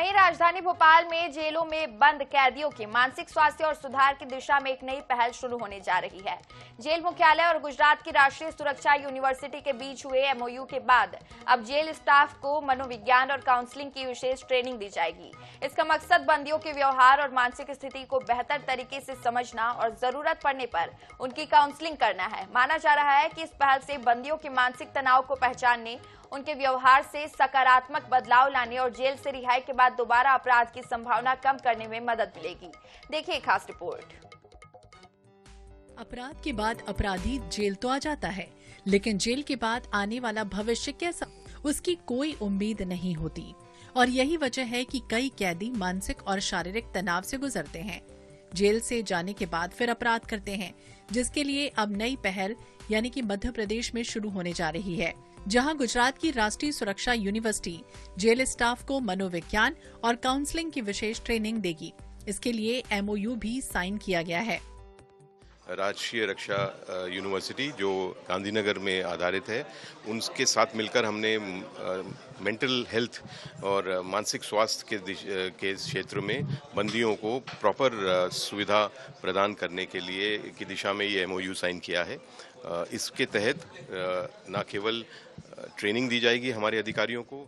वहीं राजधानी भोपाल में जेलों में बंद कैदियों के मानसिक स्वास्थ्य और सुधार की दिशा में एक नई पहल शुरू होने जा रही है। जेल मुख्यालय और गुजरात की राष्ट्रीय सुरक्षा यूनिवर्सिटी के बीच हुए एमओयू के बाद अब जेल स्टाफ को मनोविज्ञान और काउंसलिंग की विशेष ट्रेनिंग दी जाएगी। इसका मकसद बंदियों के व्यवहार और मानसिक स्थिति को बेहतर तरीके से समझना और जरूरत पड़ने पर उनकी काउंसलिंग करना है। माना जा रहा है कि इस पहल से बंदियों के मानसिक तनाव को पहचानने, उनके व्यवहार से सकारात्मक बदलाव लाने और जेल से रिहाई के बाद दोबारा अपराध की संभावना कम करने में मदद मिलेगी। देखिए खास रिपोर्ट। अपराध के बाद अपराधी जेल तो आ जाता है, लेकिन जेल के बाद आने वाला भविष्य कैसा, उसकी कोई उम्मीद नहीं होती। और यही वजह है कि कई कैदी मानसिक और शारीरिक तनाव से गुजरते हैं। जेल से जाने के बाद फिर अपराध करते हैं, जिसके लिए अब नई पहल यानी कि मध्य प्रदेश में शुरू होने जा रही है, जहां गुजरात की राष्ट्रीय सुरक्षा यूनिवर्सिटी जेल स्टाफ को मनोविज्ञान और काउंसलिंग की विशेष ट्रेनिंग देगी। इसके लिए एमओयू भी साइन किया गया है। राष्ट्रीय रक्षा यूनिवर्सिटी जो गांधीनगर में आधारित है, उनके साथ मिलकर हमने मेंटल हेल्थ और मानसिक स्वास्थ्य के क्षेत्र में बंदियों को प्रॉपर सुविधा प्रदान करने के लिए की दिशा में ये एमओयू साइन किया है। इसके तहत न केवल ट्रेनिंग दी जाएगी हमारे अधिकारियों को।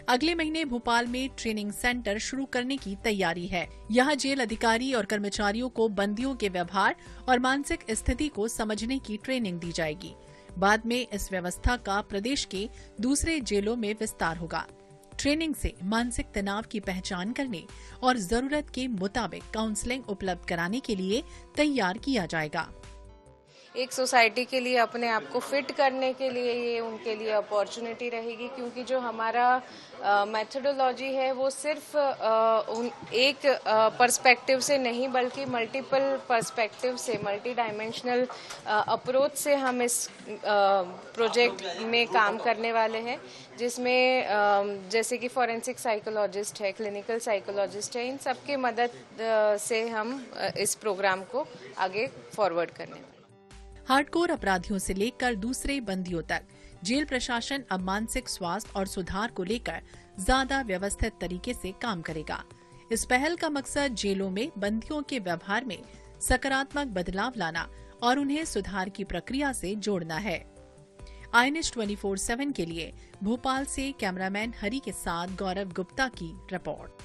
अगले महीने भोपाल में ट्रेनिंग सेंटर शुरू करने की तैयारी है। यहाँ जेल अधिकारी और कर्मचारियों को बंदियों के व्यवहार और मानसिक स्थिति को समझने की ट्रेनिंग दी जाएगी। बाद में इस व्यवस्था का प्रदेश के दूसरे जेलों में विस्तार होगा। ट्रेनिंग से मानसिक तनाव की पहचान करने और जरूरत के मुताबिक काउंसलिंग उपलब्ध कराने के लिए तैयार किया जाएगा। एक सोसाइटी के लिए अपने आप को फिट करने के लिए ये उनके लिए अपॉर्चुनिटी रहेगी, क्योंकि जो हमारा मेथोडोलॉजी है वो सिर्फ एक पर्सपेक्टिव से नहीं बल्कि मल्टीपल पर्सपेक्टिव से, मल्टी डायमेंशनल अप्रोच से हम इस प्रोजेक्ट में काम करने वाले हैं, जिसमें जैसे कि फॉरेंसिक साइकोलॉजिस्ट है, क्लिनिकल साइकोलॉजिस्ट है, इन सबके मदद से हम इस प्रोग्राम को आगे फॉरवर्ड करने वाले। हार्डकोर अपराधियों से लेकर दूसरे बंदियों तक जेल प्रशासन अब मानसिक स्वास्थ्य और सुधार को लेकर ज्यादा व्यवस्थित तरीके से काम करेगा। इस पहल का मकसद जेलों में बंदियों के व्यवहार में सकारात्मक बदलाव लाना और उन्हें सुधार की प्रक्रिया से जोड़ना है। INS 24/7 के लिए भोपाल से कैमरामैन हरि के साथ गौरव गुप्ता की रिपोर्ट।